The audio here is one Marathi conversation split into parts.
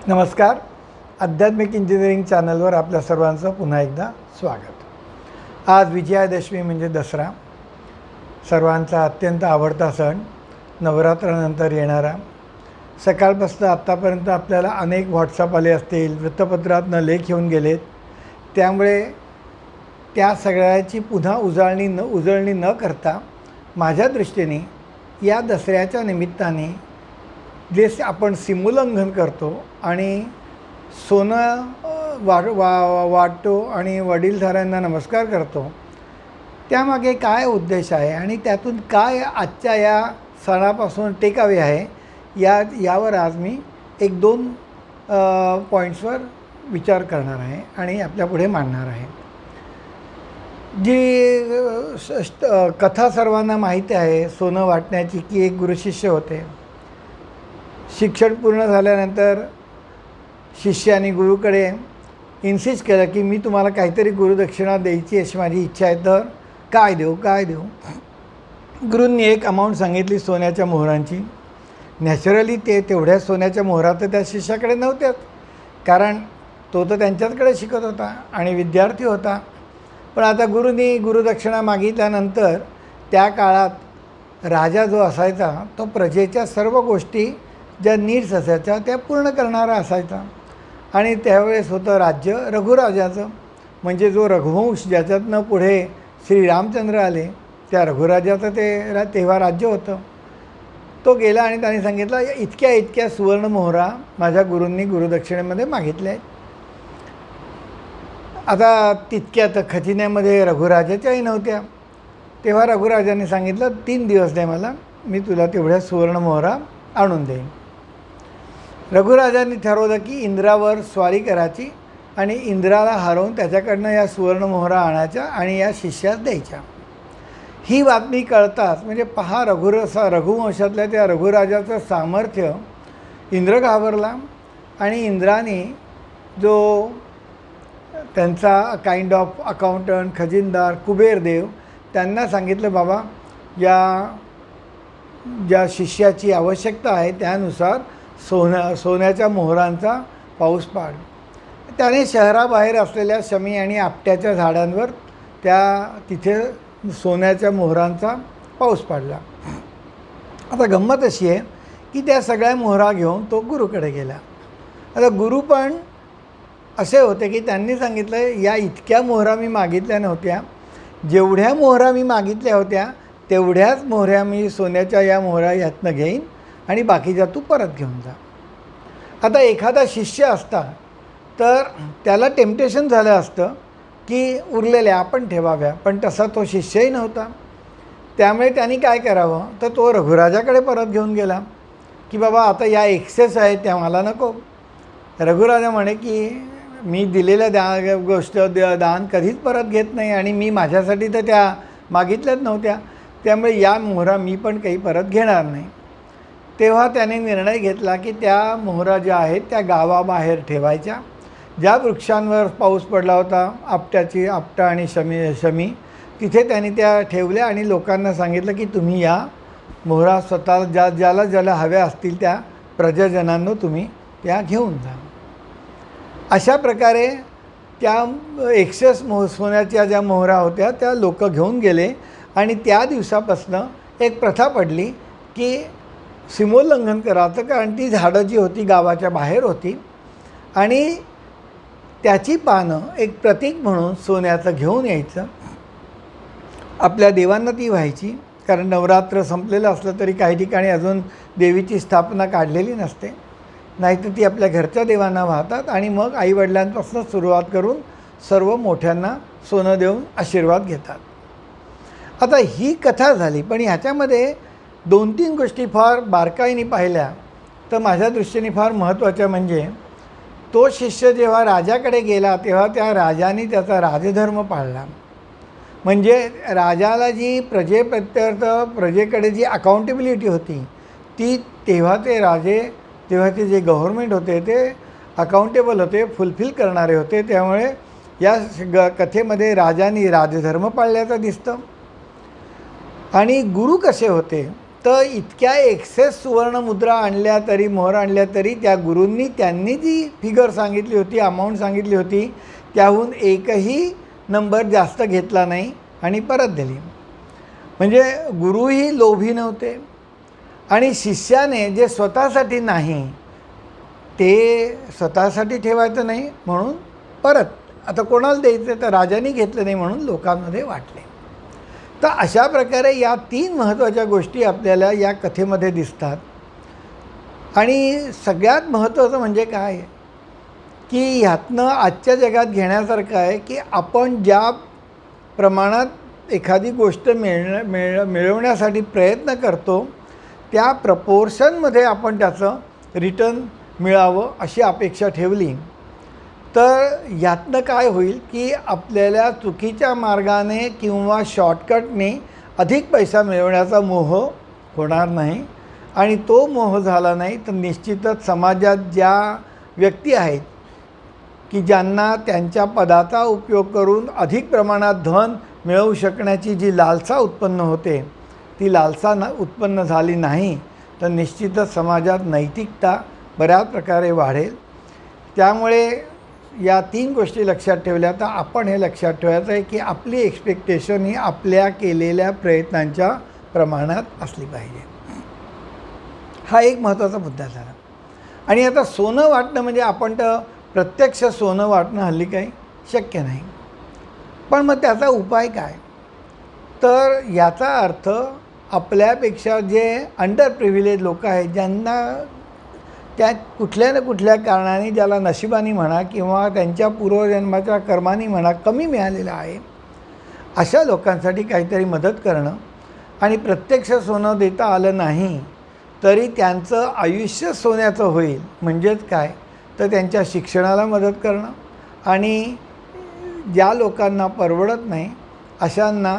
नमस्कार. आध्यात्मिक इंजिनिअरिंग चॅनलवर आपल्या सर्वांचं पुन्हा एकदा स्वागत. आज विजयादशमी म्हणजे दसरा, सर्वांचा अत्यंत आवडता सण, नवरात्रानंतर येणारा. सकाळपासून आत्तापर्यंत आपल्याला अनेक व्हॉट्सअप आले असतील, वृत्तपत्रातनं लेख येऊन गेलेत. त्यामुळे त्या सगळ्याची पुन्हा उजळणी न करता माझ्या दृष्टीने या दसऱ्याच्या निमित्ताने जे आपण सीमोल्लंघन करतो आणि सोनं वाटतो आणि वडीलधाऱ्यांना नमस्कार करतो, त्यामागे काय उद्देश आहे आणि त्यातून काय आजच्या या सणापासून टेकअवे आहे, यावर आज मी एक दोन पॉईंट्सवर विचार करणार आहे आणि आपल्यापुढे मांडणार आहे. जी कथा सर्वांना माहिती आहे सोनं वाटण्याची, की एक गुरुशिष्य होते. शिक्षण पूर्ण झाल्यानंतर शिष्याने गुरुकडे इन्सिस्ट केलं की मी तुम्हाला काहीतरी गुरुदक्षिणा द्यायची अशी माझी इच्छा आहे, तर काय देऊ. गुरूंनी एक अमाऊंट सांगितली सोन्याच्या मोहरांची. नॅचरली तेवढ्या सोन्याच्या मोहरा तर त्या शिष्याकडे नव्हत्याच, कारण तो तर त्यांच्याचकडे शिकत होता आणि विद्यार्थी होता. पण आता गुरूंनी गुरुदक्षिणा मागितल्यानंतर त्या काळात राजा जो असायचा तो प्रजेच्या सर्व गोष्टी ज्या नीड्स असायच्या त्या पूर्ण करणारा असायचा. आणि त्यावेळेस होतं राज्य रघुराजाचं, म्हणजे जो रघुवंश ज्याच्यातनं पुढे श्रीरामचंद्र आले त्या रघुराजाचं तेव्हा राज्य होतं. तो गेला आणि त्याने सांगितलं इतक्या सुवर्ण मोहरा माझ्या गुरूंनी गुरुदक्षिणेमध्ये मागितल्या आहेत. आता तितक्यात खजिन्यामध्ये रघुराजाच्याही नव्हत्या. तेव्हा रघुराजाने सांगितलं 3 दिवस दे मला, मी तुला तेवढ्या सुवर्ण मोहरा आणून देईन. रघुराजांनी ठरवलं की इंद्रावर स्वारी करायची आणि इंद्राला हरवून त्याच्याकडनं या सुवर्ण मोहरा आणायच्या आणि या शिष्यास द्यायच्या. ही बातमी कळताच म्हणजे पहा रघुवंशातल्या त्या रघुराजाचं सामर्थ्य. इंद्र घाबरला आणि इंद्राने जो त्यांचा काइंड ऑफ अकाउंटंट, खजिनदार, कुबेरदेव त्यांना सांगितलं बाबा ज्या शिष्याची आवश्यकता आहे त्यानुसार सोन्याच्या मोहरांचा पाऊस पाड. त्याने शहराबाहेर असलेल्या शमी आणि आपट्याच्या झाडांवर तिथे सोन्याच्या मोहरांचा पाऊस पाडला. आता गंमत अशी आहे की त्या सगळ्या मोहरा घेऊन तो गुरुकडे गेला. आता गुरु पण असे होते की त्यांनी सांगितलं या इतक्या मोहरा मी मागितल्या नव्हत्या, जेवढ्या मोहरा मी मागितल्या होत्या तेवढ्याच मोहऱ्या मी सोन्याच्या या मोहरा यातनं घेईन आणि बाकीच्या तू परत घेऊन जा. आता एखादा शिष्य असता तर त्याला टेम्पटेशन झालं असतं की उरलेल्या आपण ठेवाव्या, पण तसा तो शिष्यही नव्हता. त्यामुळे त्यांनी काय करावं तर तो रघुराजाकडे परत घेऊन गेला की बाबा आता या एक्सेस आहेत त्या मला नको. रघुराजा म्हणे की मी दिलेल्या दान कधीच परत घेत नाही आणि मी माझ्यासाठी तर त्या मागितल्याच नव्हत्या, त्यामुळे या मोहरा मी पण काही परत घेणार नाही. तेव्हा त्याने निर्णय घेतला की त्या मोहरा ज्या आहेत त्या गावाबाहेर ठेवायच्या. ज्या वृक्षांवर पाऊस पडला होता आपटा आणि शमी तिथे त्यांनी त्या ठेवल्या आणि लोकांना सांगितलं की तुम्ही या मोहरा स्वतः ज्याला हव्या असतील त्या प्रजाजनांना तुम्ही त्या घेऊन जा. अशा प्रकारे त्या एक्सेस सोन्याच्या ज्या मोहरा होत्या त्या लोक घेऊन गेले आणि त्या दिवसापासून एक प्रथा पडली की सीमोल्लंघन करायचं, कारण ती झाडं जी होती गावाच्या बाहेर होती आणि त्याची पानं एक प्रतीक म्हणून सोन्याचं घेऊन यायचं. आपल्या देवांना ती व्हायची, कारण नवरात्र संपलेलं असलं तरी काही ठिकाणी अजून देवीची स्थापना काढलेली नसते, नाहीतर ती आपल्या घरच्या देवांना वाहतात आणि मग आईवडिलांपासून सुरुवात करून सर्व मोठ्यांना सोनं देऊन आशीर्वाद घेतात. आता ही कथा झाली, पण ह्याच्यामध्ये 2-3 गोष्टी फार बारकाईने पाहिल्या तर माझ्या दृष्टीने फार महत्त्वाच्या. म्हणजे तो शिष्य जेव्हा राजाकडे गेला तेव्हा त्या राजाने त्याचा राजधर्म पाळला. म्हणजे राजाला जी प्रजेकडे जी अकाउंटेबिलिटी होती ती तेव्हाचे जे गव्हर्मेंट होते ते अकाउंटेबल होते, फुलफिल करणारे होते. त्यामुळे या कथेमध्ये राजाने राजधर्म पाळल्याचं दिसतं. आणि गुरु कसे होते तर इतक्या एक्सेस सुवर्णमुद्रा आणल्या तरी, मोहर आणल्या तरी त्या गुरूंनी त्यांनी जी फिगर सांगितली होती, अमाऊंट सांगितली होती, त्याहून एकही नंबर जास्त घेतला नाही आणि परत दिली. म्हणजे गुरुही लोभी नव्हते आणि शिष्याने जे स्वतःसाठी नाही ते स्वतःसाठी ठेवायचं नाही म्हणून परत, आता कोणाला द्यायचं तर राजाने घेतलं नाही म्हणून लोकांमध्ये वाटले. तर अशा प्रकारे या 3 महत्त्वाच्या गोष्टी आपल्याला या कथेमध्ये दिसतात. आणि सगळ्यात महत्त्वाचं म्हणजे काय की ह्यातनं आजच्या जगात घेण्यासारखं आहे की आपण ज्या प्रमाणात एखादी गोष्ट मिळवण्यासाठी प्रयत्न करतो त्या प्रपोर्शनमध्ये आपण त्याचं रिटर्न मिळावं अशी अपेक्षा ठेवली तर यातनं काय होईल की आपल्याला चुकीच्या मार्गाने किंवा शॉर्टकटने अधिक पैसा मिळवण्याचा मोह होणार नाही. आणि तो मोह झाला नाही तर निश्चितच समाजात ज्या व्यक्ती आहेत की ज्यांना त्यांच्या पदाचा उपयोग करून अधिक प्रमाणात धन मिळवू शकण्याची जी लालसा उत्पन्न होते ती लालसा उत्पन्न झाली नाही तर निश्चितच समाजात नैतिकता बऱ्याच प्रकारे वाढेल. त्यामुळे या 3 गोष्टी लक्षात ठेवल्या तर आपण हे लक्षात ठेवायचं आहे की आपली एक्सपेक्टेशन ही आपल्या केलेल्या प्रयत्नांच्या प्रमाणात असली पाहिजे. हा एक महत्त्वाचा मुद्दा झाला. आणि आता सोनं वाटणं म्हणजे आपण तर प्रत्यक्ष सोनं वाटणं हल्ली काही शक्य नाही. पण मग त्याचा उपाय काय? तर याचा अर्थ आपल्यापेक्षा जे अंडर प्रिव्हिलेज लोक आहेत ज्यांना त्या कुठल्या ना कुठल्या कारणाने ज्याला नशिबानी म्हणा किंवा त्यांच्या पूर्वजन्माच्या कर्मानी म्हणा कमी मिळालेलं आहे अशा लोकांसाठी काहीतरी मदत करणं. आणि प्रत्यक्ष सोनं देता आलं नाही तरी त्यांचं आयुष्य सोन्याचं होईल. म्हणजेच काय तर त्यांच्या शिक्षणाला मदत करणं आणि ज्या लोकांना परवडत नाही अशांना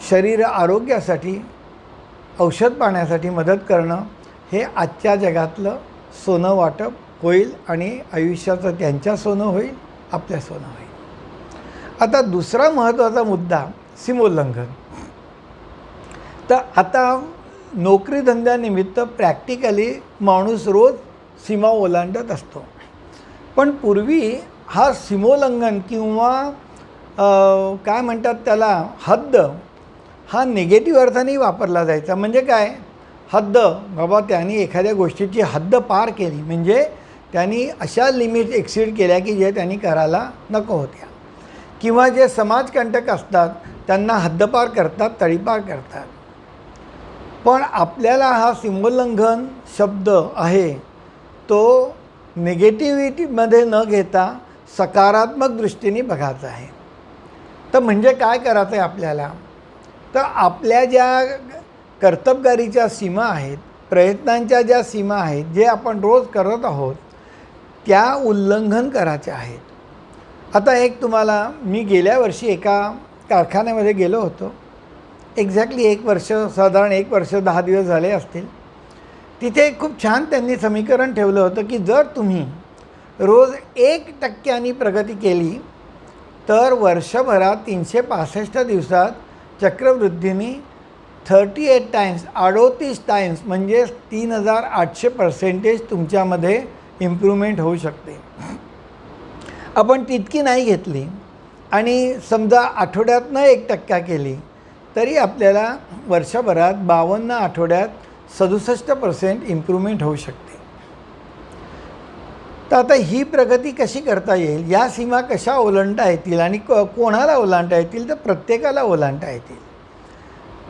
शरीर आरोग्यासाठी औषध पाण्यासाठी मदत करणं हे आजच्या जगातलं सोनं वाटप होईल आणि आयुष्याचं त्यांच्या सोनं होईल, आपल्या सोनं होईल. आता दुसरा महत्त्वाचा मुद्दा सीमोल्लंघन. तर आता नोकरीधंद्यानिमित्त प्रॅक्टिकली माणूस रोज सीमा ओलांडत असतो. पण पूर्वी हा सीमोल्लंघन किंवा काय म्हणतात त्याला हद्द हा निगेटिव्ह अर्थाने वापरला जायचा. म्हणजे काय हद्द बाबा त्यांनी एखाद्या गोष्टीची हद्द पार केली म्हणजे त्यांनी अशा लिमिट एक्सीड केल्या की जे त्यांनी करायला नको होत्या. किंवा जे समाजकंटक असतात त्यांना हद्दपार करतात, तडीपार करतात. पण आपल्याला हा सीमोल्लंघन शब्द आहे तो निगेटिव्हिटीमध्ये न घेता सकारात्मक दृष्टीने बघायचा आहे. तर म्हणजे काय करायचं आहे आपल्याला तर आपल्या ज्या कर्तबगारीच्या सीमा आहेत, प्रयत्नांच्या ज्या सीमा आहेत, जे आपण रोज करत आहोत त्या उल्लंघन करायच्या आहेत. आता एक तुम्हाला मी गेल्या वर्षी एका कारखान्यामध्ये गेलो होतो. एक्झॅक्टली 1 वर्ष, साधारण 1 वर्ष 10 दिवस झाले असतील. तिथे खूप छान त्यांनी समीकरण ठेवलं होतं की जर तुम्ही रोज 1% प्रगती केली तर वर्षभरात 365 दिवसात चक्रवृद्धीने 38 टाइम्स 38 टाइम्स म्हणजे 3800% तुमच्यामध्ये इम्प्रूव्हमेंट होऊ शकते. आपण तितकी नाही घेतली आणि समजा आठवड्यातनं 1% केली तरी आपल्याला वर्षभरात 52 आठवड्यात 67% इम्प्रूव्हमेंट होऊ शकते. तर आता ही प्रगती कशी करता येईल, या सीमा कशा ओलांडता येतील आणि कोणाला ओलांडता येतील तर प्रत्येकाला ओलांडता येतील.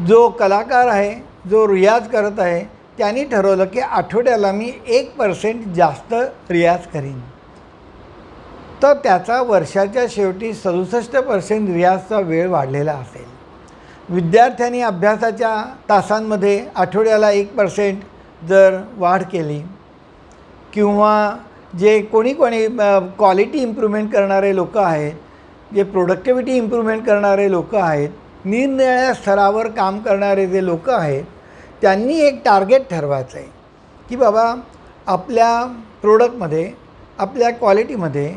जो कलाकार आहे, जो रियाज करत आहे त्यांनी ठरवलं की आठवड्याला मी 1% जास्त रियाज करीन तर त्याचा वर्षाच्या शेवटी 67% रियाजचा वेळ वाढलेला असेल. विद्यार्थ्यांनी अभ्यासाच्या तासांमध्ये आठवड्याला 1% जर वाढ केली किंवा जे कोणी क्वालिटी इम्प्रूव्हमेंट करणारे लोक आहेत, जे प्रोडक्टिव्हिटी इम्प्रूव्हमेंट करणारे लोक आहेत, निरनिराळ्या स्तरावर काम करणारे जे लोक आहेत त्यांनी एक टार्गेट ठरवायचं आहे की बाबा आपल्या प्रोडक्टमध्ये, आपल्या क्वालिटीमध्ये,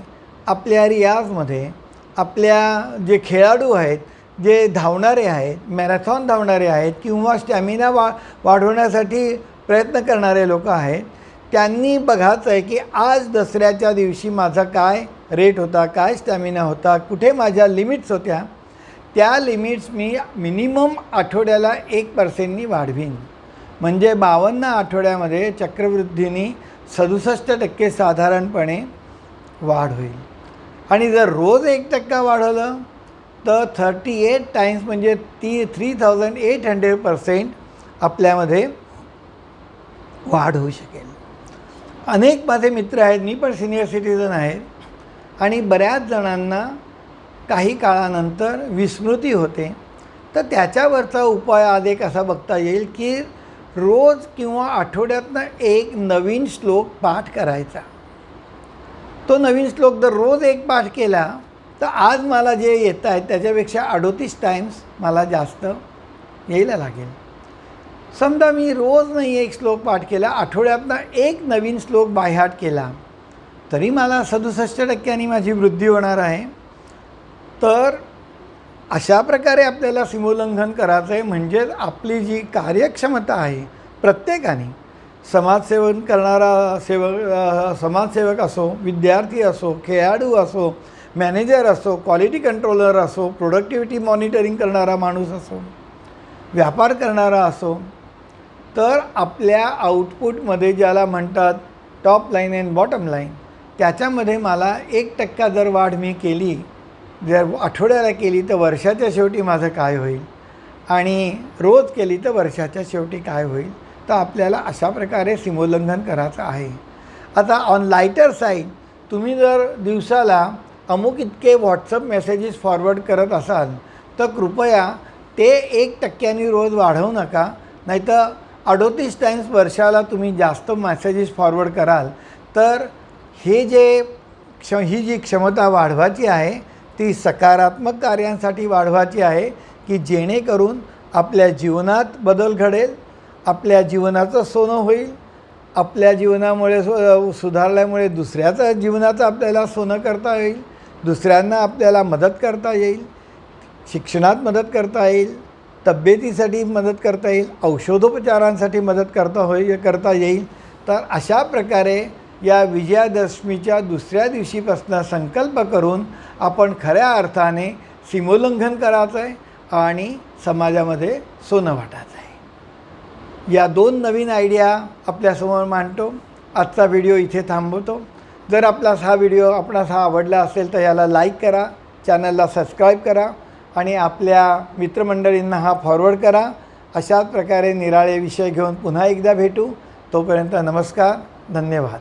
आपल्या रियाजमध्ये, आपल्या जे खेळाडू आहेत जे धावणारे आहेत, मॅरेथॉन धावणारे आहेत किंवा स्टॅमिना वाढवण्यासाठी प्रयत्न करणारे लोक आहेत, त्यांनी बघायचं आहे की आज दसऱ्याच्या दिवशी माझा काय रेट होता, काय स्टॅमिना होता, कुठे माझ्या लिमिट्स होत्या. त्या लिमिट्स मी मिनिमम आठवड्याला 1% वाढवीन. म्हणजे 52 आठवड्यामध्ये चक्रवृद्धीने 67% साधारणपणे वाढ होईल. आणि जर रोज 1% वाढवलं तर 38 टाइम्स म्हणजे 3800% आपल्यामध्ये वाढ होऊ शकेल. अनेक माझे मित्र आहेत, मी पण सिनियर सिटीजन आहेत, आणि बऱ्याच जणांना काही काळानंतर विस्मृती होते. तर त्याच्यावरचा उपाय आज एक असा बघता येईल की रोज किंवा आठवड्यातनं एक नवीन श्लोक पाठ करायचा. तो नवीन श्लोक जर रोज एक पाठ केला तर आज मला जे येत आहेत त्याच्यापेक्षा 38 टाइम्स मला जास्त यायला लागेल. समजा मी रोज नाही एक श्लोक पाठ केला, आठवड्यातनं एक नवीन श्लोक बायहाट केला, तरी मला 67% माझी वृद्धी होणार आहे. तर अशा प्रकारे आपल्याला सीमोल्लंघन करायचं आहे. म्हणजेच आपली जी कार्यक्षमता आहे, प्रत्येकाने समाजसेवन करणारा समाजसेवक असो, विद्यार्थी असो, खेळाडू असो, मॅनेजर असो, क्वालिटी कंट्रोलर असो, प्रोडक्टिव्हिटी मॉनिटरिंग करणारा माणूस असो, व्यापार करणारा असो, तर आपल्या आउटपुटमध्ये ज्याला म्हणतात top line and bottom line, त्याच्यामध्ये मला 1% जर वाढ मी केली, जर आठवड्याला केली तर वर्षाच्या शेवटी माझं काय होईल, आणि रोज केली तर वर्षाच्या शेवटी काय होईल. तर आपल्याला अशा प्रकारे सीमोल्लंघन करायचं आहे. आता ऑन लाईटर साईड, तुम्ही जर दिवसाला अमुक इतके व्हॉट्सअप मेसेजेस फॉरवर्ड करत असाल तर कृपया ते 1% रोज वाढवू नका. नाहीतर 38 टाइम्स वर्षाला तुम्ही जास्त मेसेजेस फॉरवर्ड कराल तर ही जी क्षमता वाढवायची आहे ती सकारात्मक कार्यांसाठी वाढवायची आहे, की जेणेकरून आपल्या जीवनात बदल घडेल, आपल्या जीवनाचं सोनं होईल, आपल्या जीवनामुळे सुधारल्यामुळे दुसऱ्याच्या जीवनाचं आपल्याला सोनं करता येईल, दुसऱ्यांना आपल्याला मदत करता येईल, शिक्षणात मदत करता येईल, तब्येतीसाठी मदत करता येईल, औषधोपचारांसाठी मदत करता येईल. तर अशा प्रकारे या विजयादशमीच्या दुसऱ्या दिवशीपासून संकल्प करून आपण खऱ्या अर्थाने सीमोल्लंघन करायचं आहे आणि समाजामध्ये सोनं वाटायचं आहे. या 2 नवीन आयडिया आपल्यासमोर मांडतो. आजचा व्हिडिओ इथे थांबवतो. जर हा व्हिडिओ आपणास आवडला असेल तर याला लाईक करा, चॅनलला सबस्क्राईब करा आणि आपल्या मित्रमंडळींना हा फॉरवर्ड करा. अशाच प्रकारे निराळे विषय घेऊन पुन्हा एकदा भेटू. तोपर्यंत नमस्कार, धन्यवाद.